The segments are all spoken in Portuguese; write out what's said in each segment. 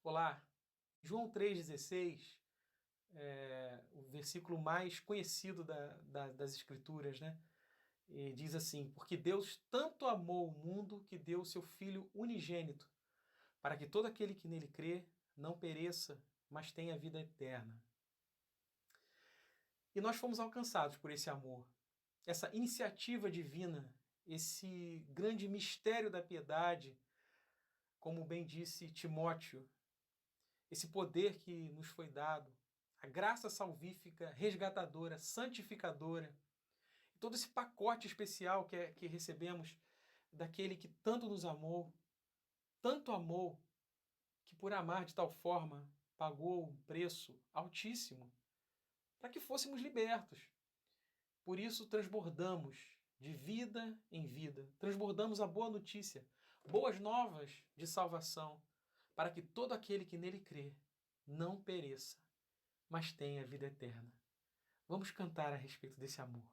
Olá, João 3,16, o versículo mais conhecido das Escrituras, né? E diz assim: porque Deus tanto amou o mundo que deu o seu Filho unigênito, para que todo aquele que nele crê não pereça, mas tenha vida eterna. E nós fomos alcançados por esse amor, essa iniciativa divina, esse grande mistério da piedade, como bem disse Timóteo, esse poder que nos foi dado, a graça salvífica, resgatadora, santificadora, todo esse pacote especial que recebemos daquele que tanto nos amou, tanto amou, que por amar de tal forma pagou um preço altíssimo para que fôssemos libertos. Por isso transbordamos de vida em vida, transbordamos a boa notícia, boas novas de salvação, para que todo aquele que nele crê não pereça, mas tenha vida eterna. Vamos cantar a respeito desse amor.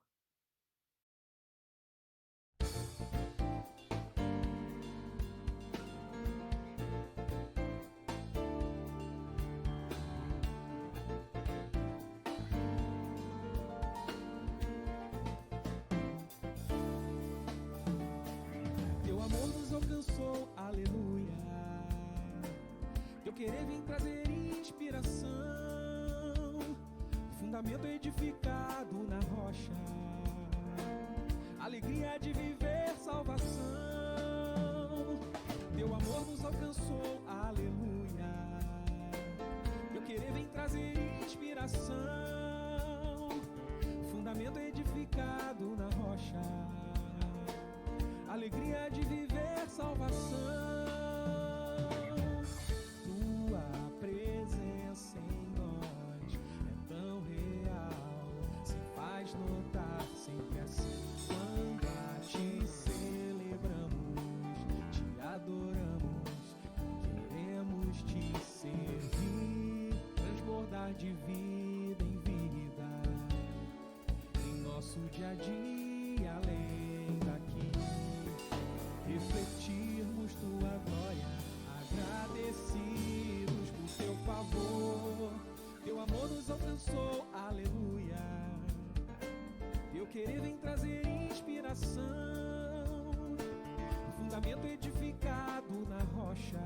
Teu amor nos alcançou, aleluia. Teu querer vem trazer inspiração, fundamento edificado na rocha, alegria de viver salvação. Teu amor nos alcançou, aleluia. Teu querer vem trazer inspiração, fundamento edificado na rocha, alegria de viver salvação. Tua presença em nós é tão real, se faz notar sempre assim. Quando a ti celebramos, te adoramos, queremos te servir, transbordar de vida em vida, em nosso dia a dia, além daqui, refletirmos tua glória, agradecidos por teu favor. Teu amor nos alcançou, aleluia. Teu querer vem trazer inspiração, fundamento edificado na rocha,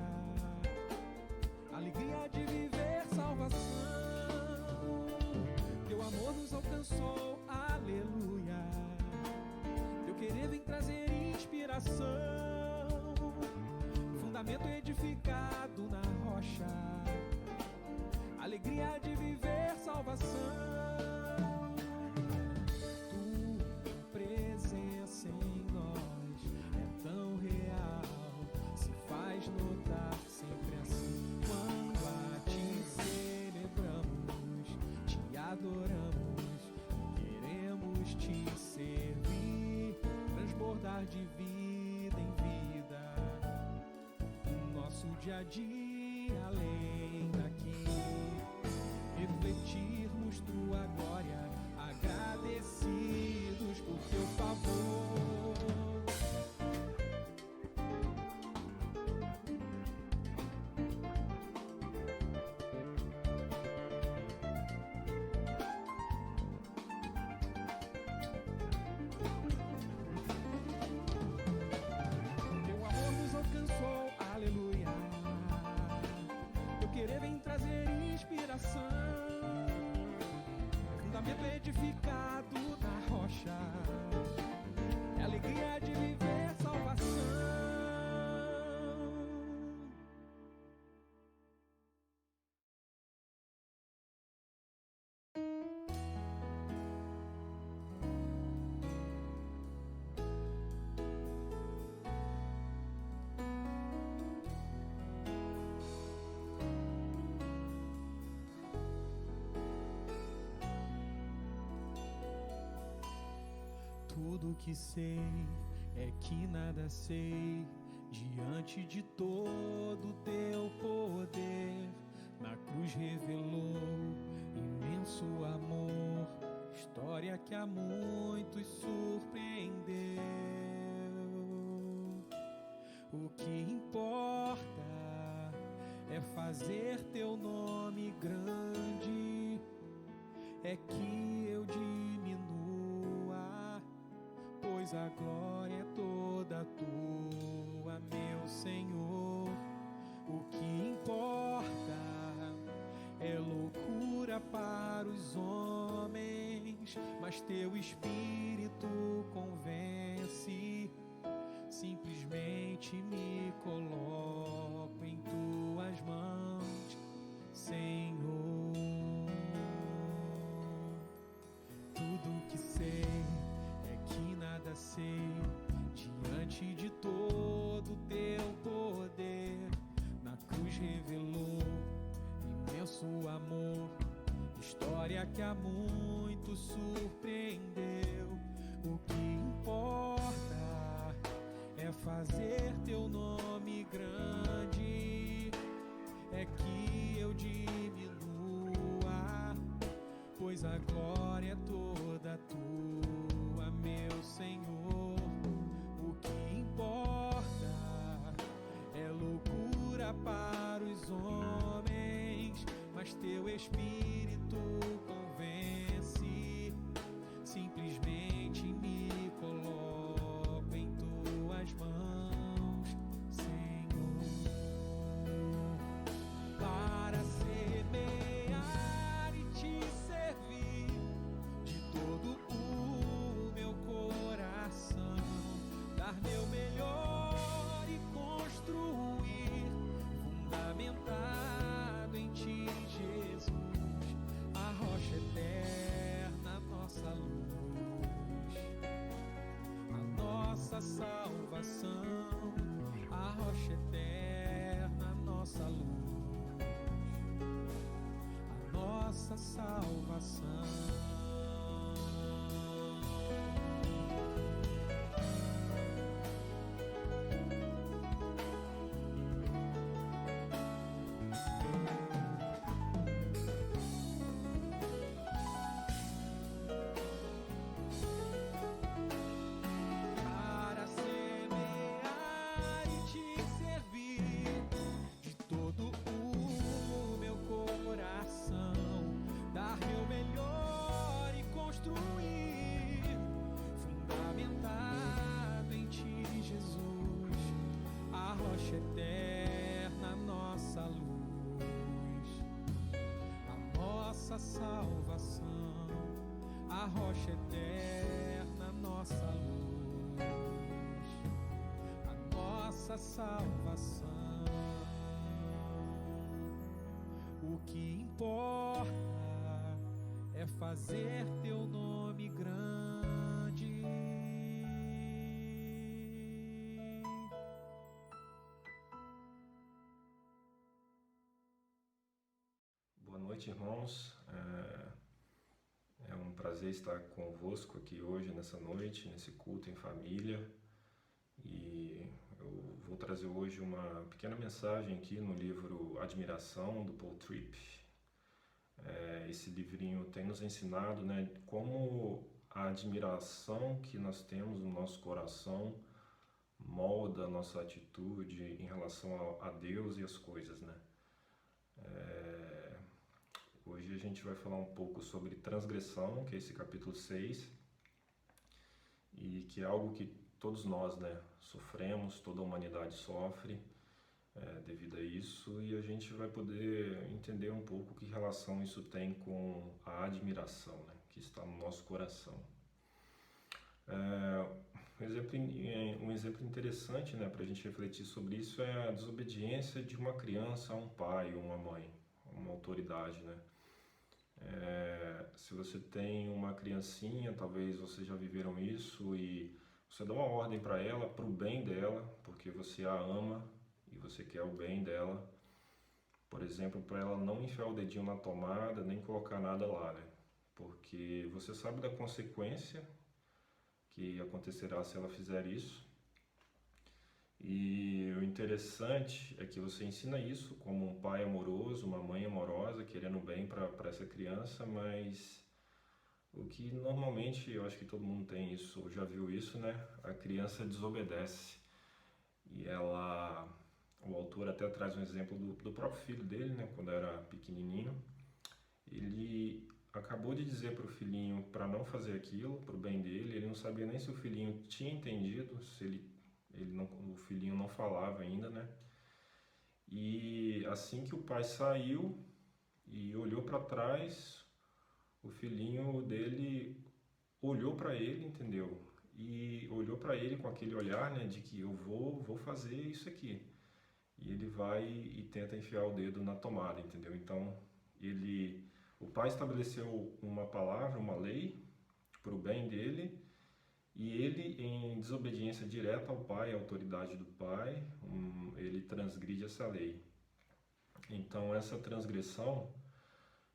alegria de viver salvação. Teu amor nos alcançou, aleluia. Teu querer vem trazer inspiração, fundamento edificado na rocha, alegria de viver salvação. Tua presença em nós é tão real, se faz notar sempre assim. Quando a ti celebramos, te adoramos, queremos te servir, transbordar de vida em vida, no nosso dia a dia, além daqui, refletirmos tua glória, agradecidos por teu favor. Querer vem trazer inspiração, fundamento edificado na rocha, é alegria de viver salvação. Tudo que sei é que nada sei diante de todo teu poder. Na cruz revelou imenso amor, história que a muitos surpreendeu. O que importa é fazer fazer teu nome grande, é que eu diminua, pois a glória é toda tua, meu Senhor. O que importa é loucura para os homens, mas teu Espírito convence. Simplesmente me coloco em tuas mãos, Senhor. Tudo que sei é que nada sei diante de todo teu poder. Na cruz revelou imenso amor, história que a muitos surpreendeu. O que importa é fazer teu nome grande, é que eu diminua, pois a glória é toda tua, meu Senhor. O que importa é loucura para os homens, mas teu Espírito convence. Simplesmente me coloco em tuas mãos, Senhor, para semear e te servir de todo o meu coração, dar meu melhor e construir, fundamentado em ti, Jesus, a rocha eterna, nossa luz, a nossa salvação, a rocha eterna, nossa luz, a nossa salvação. Para semear e te servir de todo o meu coração, dar meu melhor e construir, fundamentado em ti, Jesus, a rocha eterna, nossa luz, a nossa salvação, a rocha eterna, nossa luz, a nossa salvação. O que importa é fazer teu nome grande. Boa noite, irmãos. É um prazer estar convosco aqui hoje, nessa noite, nesse culto em família. E eu vou trazer hoje uma pequena mensagem aqui no livro Admiração, do Paul Tripp. Esse livrinho tem nos ensinado, né, como a admiração que nós temos no nosso coração molda a nossa atitude em relação a Deus e as coisas, né? Hoje a gente vai falar um pouco sobre transgressão, que é esse capítulo 6, e que é algo que todos nós, né, sofremos, toda a humanidade sofre devido a isso, e a gente vai poder entender um pouco que relação isso tem com a admiração, né, que está no nosso coração. Um exemplo interessante, né, para a gente refletir sobre isso é a desobediência de uma criança a um pai ou uma mãe, uma autoridade, né? Se você tem uma criancinha, talvez vocês já viveram isso, e você dá uma ordem para ela, para o bem dela, porque você a ama e você quer o bem dela. Por exemplo, para ela não enfiar o dedinho na tomada, nem colocar nada lá, né? Porque você sabe da consequência que acontecerá se ela fizer isso. E o interessante é que você ensina isso como um pai amoroso, uma mãe amorosa, querendo bem para essa criança, mas o que normalmente, eu acho que todo mundo tem isso, ou já viu isso, né? A criança desobedece e ela O autor até traz um exemplo do próprio filho dele, né, quando era pequenininho. Ele acabou de dizer para o filhinho para não fazer aquilo, para o bem dele. Ele não sabia nem se o filhinho tinha entendido, se o filhinho não falava ainda, né? E assim que o pai saiu e olhou para trás, o filhinho dele olhou para ele, entendeu? E olhou para ele com aquele olhar, né, de que eu vou fazer isso aqui. E ele vai e tenta enfiar o dedo na tomada, entendeu? Então, o pai estabeleceu uma palavra, uma lei para o bem dele, e ele, em desobediência direta ao pai, à autoridade do pai, ele transgride essa lei. Então, essa transgressão,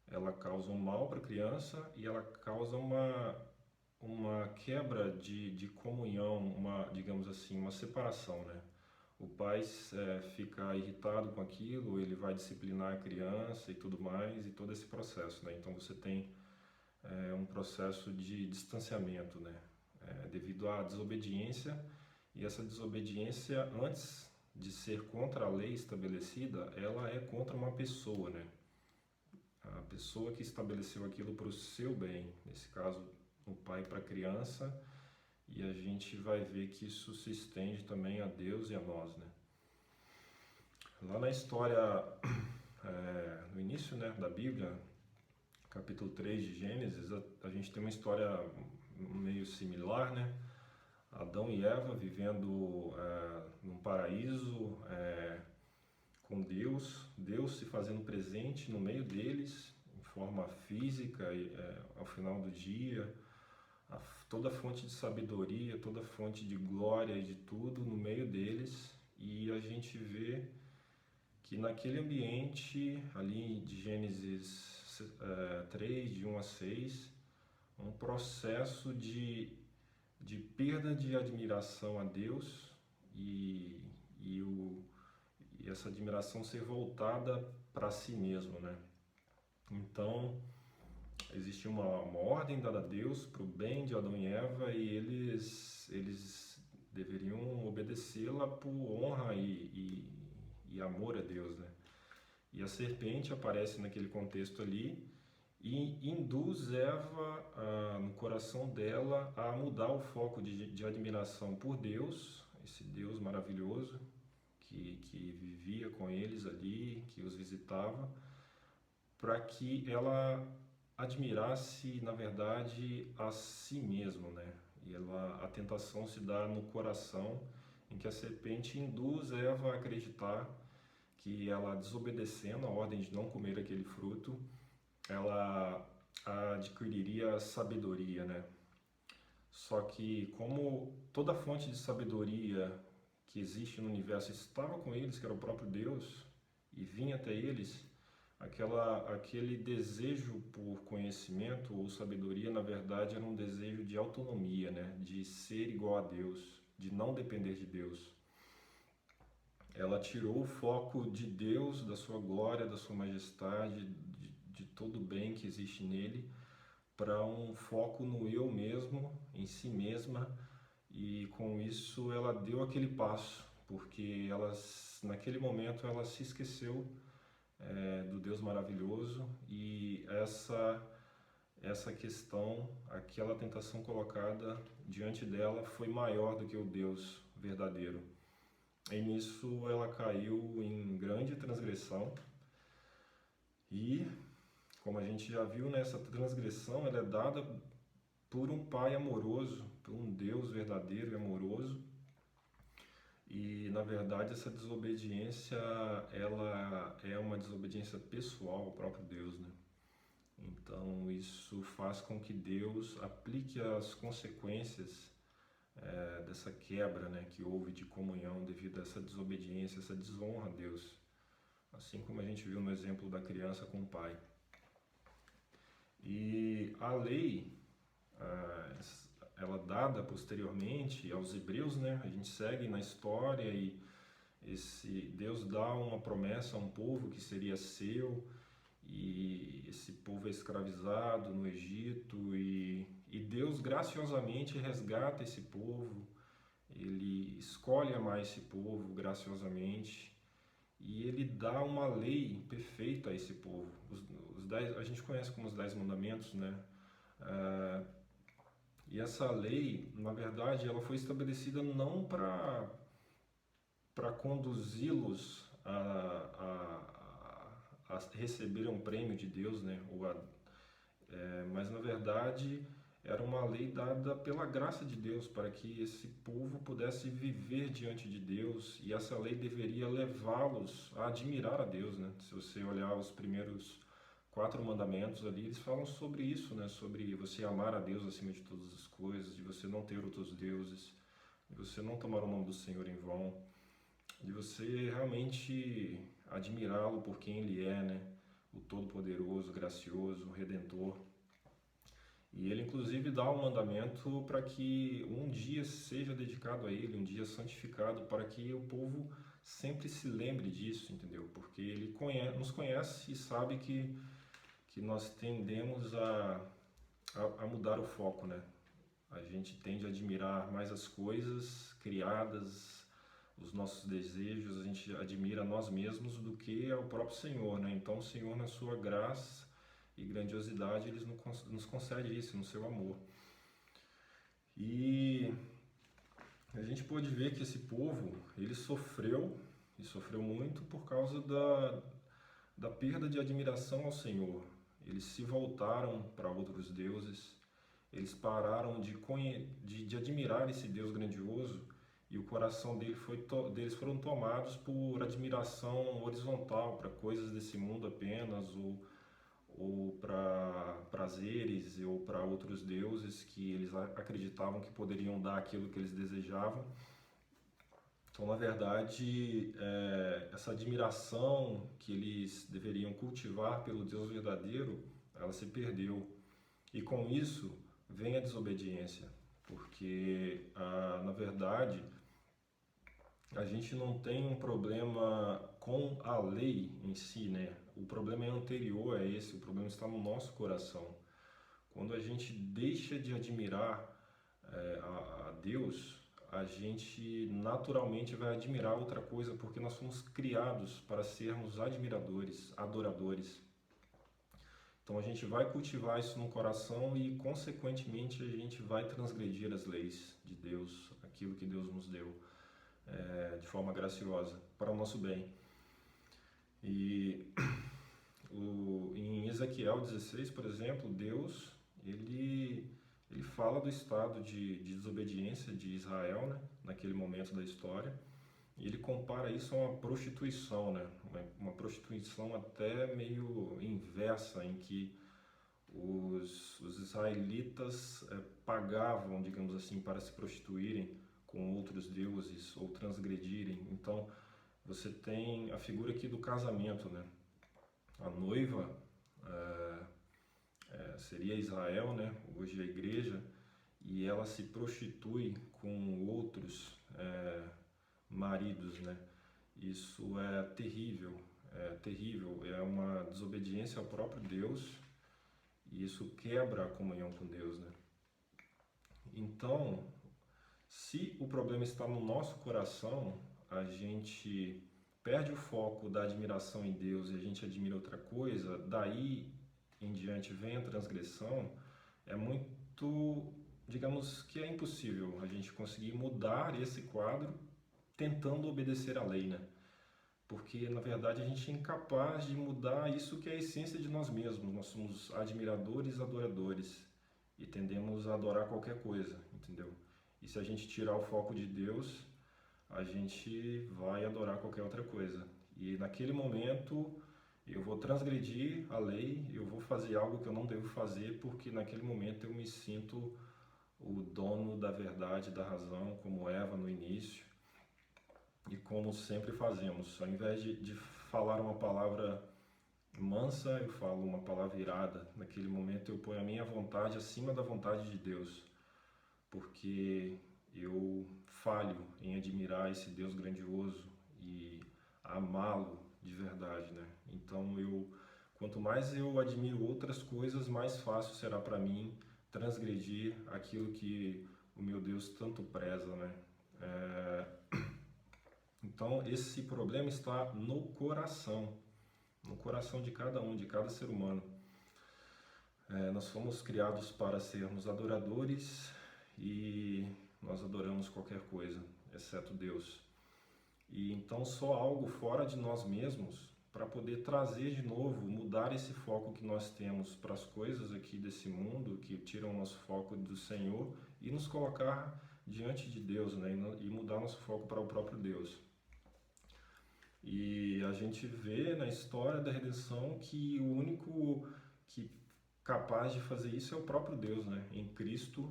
ela causa um mal para a criança e ela causa uma quebra de comunhão, digamos assim, uma separação, né? O pai fica irritado com aquilo, ele vai disciplinar a criança e tudo mais, e todo esse processo, né? Então você tem um processo de distanciamento, né? Devido à desobediência, e essa desobediência, antes de ser contra a lei estabelecida, ela é contra uma pessoa, né? A pessoa que estabeleceu aquilo para o seu bem, nesse caso, o pai para a criança, e a gente vai ver que isso se estende também a Deus e a nós, né? Lá na história, no início, né, da Bíblia, capítulo 3 de Gênesis, a gente tem uma história meio similar, né? Adão e Eva vivendo num paraíso com Deus se fazendo presente no meio deles, em forma física, ao final do dia, toda fonte de sabedoria, toda fonte de glória e de tudo no meio deles, e a gente vê que naquele ambiente ali de Gênesis 3, de 1 a 6, um processo de perda de admiração a Deus e essa admiração ser voltada para si mesmo, né? Então, existe uma ordem dada a Deus para o bem de Adão e Eva, e eles deveriam obedecê-la por honra e amor a Deus, né? E a serpente aparece naquele contexto ali e induz Eva, no coração dela, a mudar o foco de admiração por Deus, esse Deus maravilhoso que vivia com eles ali, que os visitava, para que ela admirasse, na verdade, a si mesmo, né? E a tentação se dá no coração, em que a serpente induz Eva a acreditar que ela, desobedecendo a ordem de não comer aquele fruto, ela adquiriria sabedoria, né? Só que como toda fonte de sabedoria que existe no universo estava com eles, que era o próprio Deus, e vinha até eles, aquele desejo por conhecimento ou sabedoria, na verdade, era um desejo de autonomia, né? De ser igual a Deus, de não depender de Deus. Ela tirou o foco de Deus, da sua glória, da sua majestade, de todo o bem que existe nele, para um foco no eu mesmo, em si mesma, e com isso ela deu aquele passo, porque naquele momento ela se esqueceu do Deus maravilhoso, e essa questão, aquela tentação colocada diante dela foi maior do que o Deus verdadeiro. E nisso ela caiu em grande transgressão, e como a gente já viu, nessa transgressão ela é dada por um pai amoroso, por um Deus verdadeiro e amoroso. E na verdade essa desobediência, ela é uma desobediência pessoal ao próprio Deus, né? Então isso faz com que Deus aplique as consequências dessa quebra, né, que houve de comunhão devido a essa desobediência, essa desonra a Deus. Assim como a gente viu no exemplo da criança com o pai. E a lei, ela dada posteriormente aos hebreus, né? A gente segue na história e Deus dá uma promessa a um povo que seria seu, e esse povo é escravizado no Egito, e Deus graciosamente resgata esse povo, ele escolhe amar esse povo graciosamente, e ele dá uma lei perfeita a esse povo. A gente conhece como os 10 mandamentos, né? E essa lei, na verdade, ela foi estabelecida não para conduzi-los a receber um prêmio de Deus, né? Mas na verdade era uma lei dada pela graça de Deus para que esse povo pudesse viver diante de Deus, e essa lei deveria levá-los a admirar a Deus, né? Se você olhar os primeiros 4 mandamentos ali, eles falam sobre isso, né? Sobre você amar a Deus acima de todas as coisas, de você não ter outros deuses, de você não tomar o nome do Senhor em vão, de você realmente admirá-lo por quem Ele é, né? O Todo-Poderoso, Gracioso, Redentor. E Ele, inclusive, dá um mandamento para que um dia seja dedicado a Ele, um dia santificado, para que o povo sempre se lembre disso, entendeu? Porque Ele nos conhece e sabe que nós tendemos a mudar o foco, né? A gente tende a admirar mais as coisas criadas, os nossos desejos, a gente admira nós mesmos do que o próprio Senhor, né? Então o Senhor, na sua graça e grandiosidade, Ele nos concede isso, no seu amor. E a gente pode ver que esse povo, ele sofreu, e sofreu muito por causa da perda de admiração ao Senhor. Eles se voltaram para outros deuses, eles pararam de admirar esse Deus grandioso, e o coração deles foram tomados por admiração horizontal para coisas desse mundo apenas, ou para prazeres, ou para outros deuses que eles acreditavam que poderiam dar aquilo que eles desejavam. Então, na verdade, essa admiração que eles deveriam cultivar pelo Deus verdadeiro, ela se perdeu. E com isso vem a desobediência, porque, na verdade, a gente não tem um problema com a lei em si, né? O problema é anterior a esse, o problema está no nosso coração. Quando a gente deixa de admirar a Deus, a gente naturalmente vai admirar outra coisa, porque nós fomos criados para sermos admiradores, adoradores. Então a gente vai cultivar isso no coração e, consequentemente, a gente vai transgredir as leis de Deus, aquilo que Deus nos deu, de forma graciosa, para o nosso bem. E em Ezequiel 16, por exemplo, Deus, ele fala do estado de desobediência de Israel, né, naquele momento da história, e ele compara isso a uma prostituição, né, uma prostituição até meio inversa, em que os israelitas pagavam, digamos assim, para se prostituírem com outros deuses ou transgredirem. Então, você tem a figura aqui do casamento, né? A noiva seria Israel, né? Hoje a igreja, e ela se prostitui com outros maridos, né? Isso é terrível, é uma desobediência ao próprio Deus, e isso quebra a comunhão com Deus, né? Então, se o problema está no nosso coração, a gente perde o foco da admiração em Deus e a gente admira outra coisa, daí em diante vem a transgressão, é muito, digamos que é impossível a gente conseguir mudar esse quadro tentando obedecer à lei, né? Porque, na verdade, a gente é incapaz de mudar isso que é a essência de nós mesmos. Nós somos admiradores, adoradores, e tendemos a adorar qualquer coisa, entendeu? E se a gente tirar o foco de Deus, a gente vai adorar qualquer outra coisa. E naquele momento eu vou transgredir a lei, eu vou fazer algo que eu não devo fazer, porque naquele momento eu me sinto o dono da verdade, da razão, como Eva no início. E como sempre fazemos, ao invés de falar uma palavra mansa, eu falo uma palavra irada. Naquele momento eu ponho a minha vontade acima da vontade de Deus, porque eu falho em admirar esse Deus grandioso e amá-lo de verdade, né? Então quanto mais eu admiro outras coisas, mais fácil será para mim transgredir aquilo que o meu Deus tanto preza, né? Então, esse problema está no coração de cada um, de cada ser humano. Nós fomos criados para sermos adoradores e nós adoramos qualquer coisa, exceto Deus. E então só algo fora de nós mesmos para poder trazer de novo, mudar esse foco que nós temos para as coisas aqui desse mundo, que tiram o nosso foco do Senhor e nos colocar diante de Deus, né? E mudar nosso foco para o próprio Deus. E a gente vê na história da redenção que o único que capaz de fazer isso é o próprio Deus, né? Em Cristo,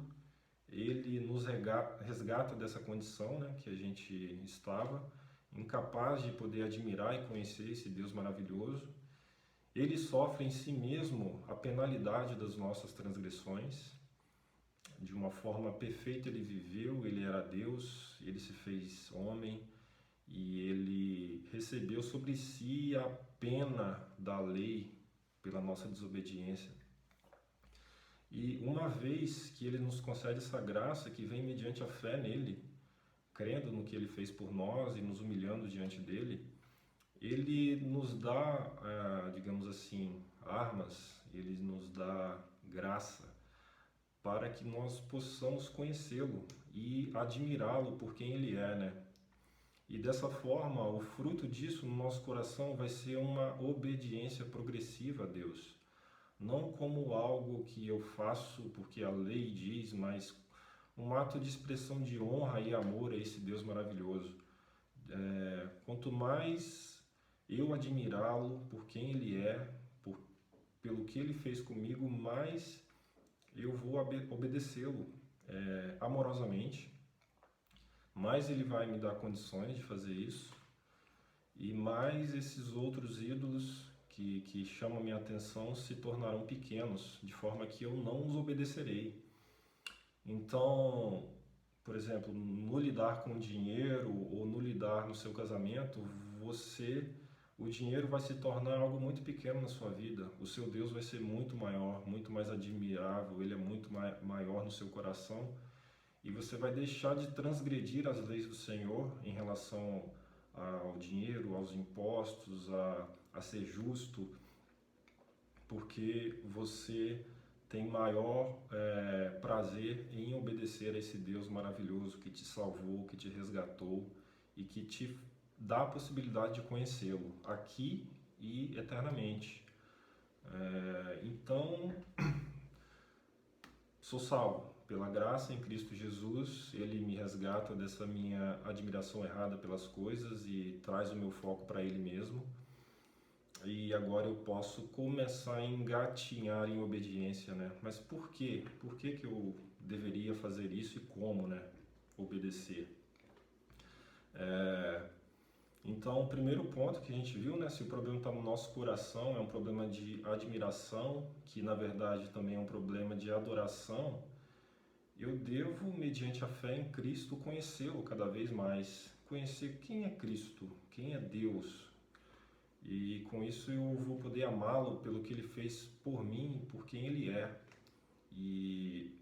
Ele nos resgata dessa condição, né, que a gente estava, incapaz de poder admirar e conhecer esse Deus maravilhoso. Ele sofre em si mesmo a penalidade das nossas transgressões. De uma forma perfeita ele viveu, ele era Deus, ele se fez homem e ele recebeu sobre si a pena da lei pela nossa desobediência. E uma vez que ele nos concede essa graça que vem mediante a fé nele, crendo no que ele fez por nós e nos humilhando diante dele, ele nos dá, digamos assim, armas, ele nos dá graça para que nós possamos conhecê-lo e admirá-lo por quem ele é, né? E dessa forma, o fruto disso no nosso coração vai ser uma obediência progressiva a Deus. Não como algo que eu faço porque a lei diz, mas um ato de expressão de honra e amor a esse Deus maravilhoso. Quanto mais eu admirá-lo por quem ele é, pelo que ele fez comigo, mais eu vou obedecê-lo amorosamente, mais ele vai me dar condições de fazer isso, e mais esses outros ídolos que chamam a minha atenção se tornarão pequenos, de forma que eu não os obedecerei. Então, por exemplo, no lidar com o dinheiro ou no lidar no seu casamento, o dinheiro vai se tornar algo muito pequeno na sua vida. O seu Deus vai ser muito maior, muito mais admirável, ele é muito maior no seu coração. E você vai deixar de transgredir as leis do Senhor em relação ao dinheiro, aos impostos, a ser justo, porque você tem maior prazer em obedecer a esse Deus maravilhoso que te salvou, que te resgatou e que te dá a possibilidade de conhecê-lo aqui e eternamente. Então, sou salvo pela graça em Cristo Jesus, Ele me resgata dessa minha admiração errada pelas coisas e traz o meu foco para Ele mesmo. E agora eu posso começar a engatinhar em obediência, né? Mas por quê? Por que que eu deveria fazer isso e como, né? Obedecer. Então, o primeiro ponto que a gente viu, né? Se o problema está no nosso coração, é um problema de admiração, que na verdade também é um problema de adoração, eu devo, mediante a fé em Cristo, conhecê-lo cada vez mais. Conhecer quem é Cristo, quem é Deus. E com isso eu vou poder amá-lo pelo que ele fez por mim, por quem ele é. E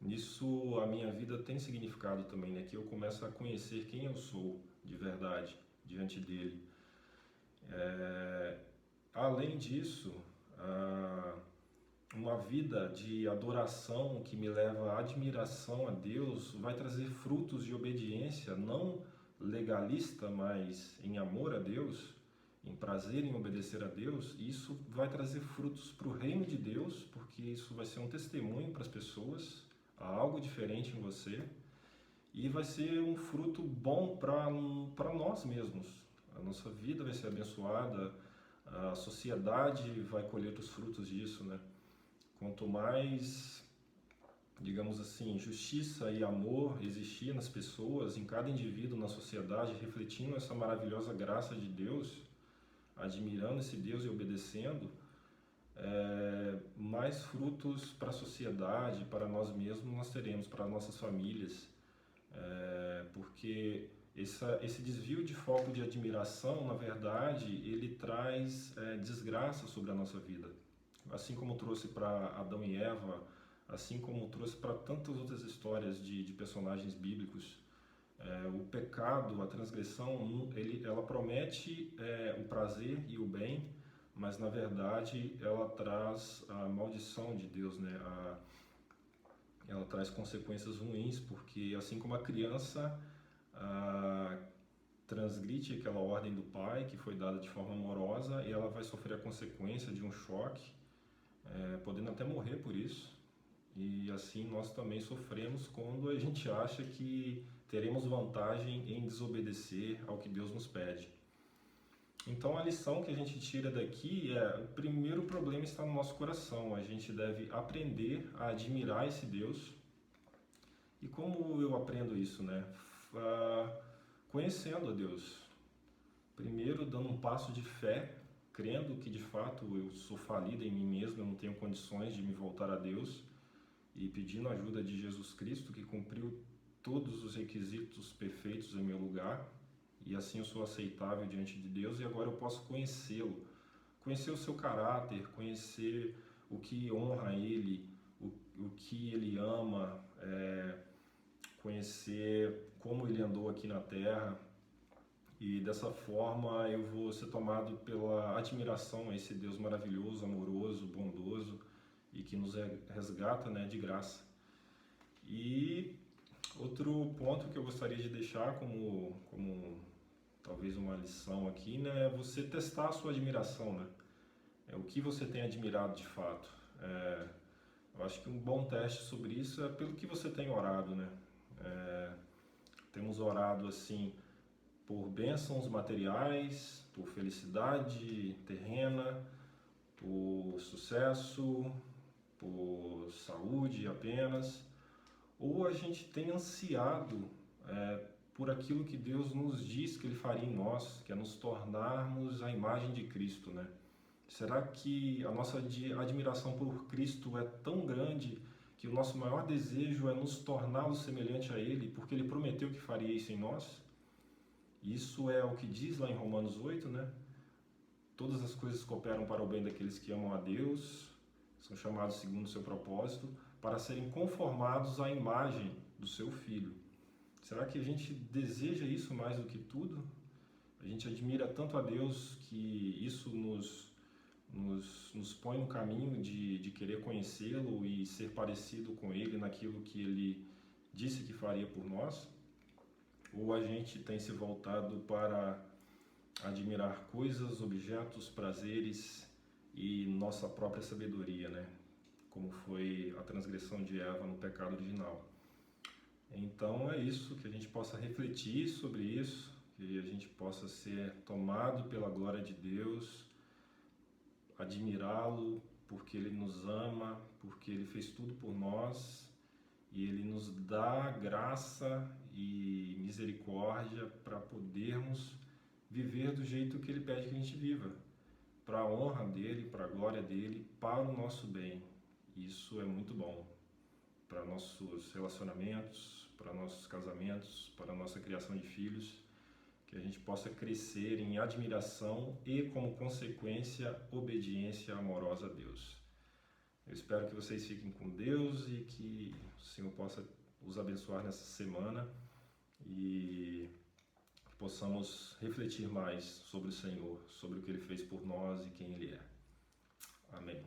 nisso a minha vida tem significado também, né? Que eu começo a conhecer quem eu sou de verdade diante dele. Além disso, uma vida de adoração que me leva à admiração a Deus vai trazer frutos de obediência, não legalista, mas em amor a Deus, em prazer em obedecer a Deus. E isso vai trazer frutos para o reino de Deus, porque isso vai ser um testemunho para as pessoas, há algo diferente em você, e vai ser um fruto bom para nós mesmos. A nossa vida vai ser abençoada, a sociedade vai colher os frutos disso, né? Quanto mais, digamos assim, justiça e amor existir nas pessoas, em cada indivíduo na sociedade, refletindo essa maravilhosa graça de Deus, admirando esse Deus e obedecendo, mais frutos para a sociedade, para nós mesmos nós teremos, para nossas famílias, porque esse desvio de foco de admiração, na verdade, ele traz desgraça sobre a nossa vida. Assim como trouxe para Adão e Eva, assim como trouxe para tantas outras histórias de personagens bíblicos, O pecado, a transgressão, ela promete o prazer e o bem, mas na verdade ela traz a maldição de Deus, né? Ela traz consequências ruins, porque assim como a criança transgride aquela ordem do pai que foi dada de forma amorosa, e ela vai sofrer a consequência de um choque, podendo até morrer por isso. E assim nós também sofremos quando a gente acha que teremos vantagem em desobedecer ao que Deus nos pede. Então a lição que a gente tira daqui o primeiro problema está no nosso coração. A gente deve aprender a admirar esse Deus. E como eu aprendo isso, né? Conhecendo a Deus. Primeiro dando um passo de fé, crendo que de fato eu sou falido em mim mesmo, eu não tenho condições de me voltar a Deus, e pedindo a ajuda de Jesus Cristo, que cumpriu todos os requisitos perfeitos em meu lugar, e assim eu sou aceitável diante de Deus, e agora eu posso conhecê-lo, conhecer o seu caráter, conhecer o que honra Ele, o que Ele ama, conhecer como Ele andou aqui na Terra, e dessa forma eu vou ser tomado pela admiração a esse Deus maravilhoso, amoroso, bondoso, e que nos resgata, né, de graça. E outro ponto que eu gostaria de deixar como talvez uma lição aqui, né, é você testar a sua admiração, né? O que você tem admirado de fato. Eu acho que um bom teste sobre isso é pelo que você tem orado, né? Temos orado assim por bênçãos materiais, por felicidade terrena, por sucesso, por saúde apenas, ou a gente tem ansiado por aquilo que Deus nos diz que Ele faria em nós, que é nos tornarmos a imagem de Cristo, né? Será que a nossa admiração por Cristo é tão grande que o nosso maior desejo é nos torná-lo semelhante a Ele, porque Ele prometeu que faria isso em nós? Isso é o que diz lá em Romanos 8, né? Todas as coisas cooperam para o bem daqueles que amam a Deus, são chamados segundo o seu propósito, para serem conformados à imagem do seu Filho. Será que a gente deseja isso mais do que tudo? A gente admira tanto a Deus que isso nos põe no caminho de querer conhecê-lo e ser parecido com Ele naquilo que Ele disse que faria por nós? Ou a gente tem se voltado para admirar coisas, objetos, prazeres e nossa própria sabedoria, né? Como foi a transgressão de Eva no pecado original. Então é isso, que a gente possa refletir sobre isso, que a gente possa ser tomado pela glória de Deus, admirá-lo porque Ele nos ama, porque Ele fez tudo por nós e Ele nos dá graça e misericórdia para podermos viver do jeito que Ele pede que a gente viva, para a honra dEle, para a glória dEle, para o nosso bem. Isso é muito bom para nossos relacionamentos, para nossos casamentos, para a nossa criação de filhos, que a gente possa crescer em admiração e, como consequência, obediência amorosa a Deus. Eu espero que vocês fiquem com Deus e que o Senhor possa os abençoar nessa semana e que possamos refletir mais sobre o Senhor, sobre o que Ele fez por nós e quem Ele é. Amém.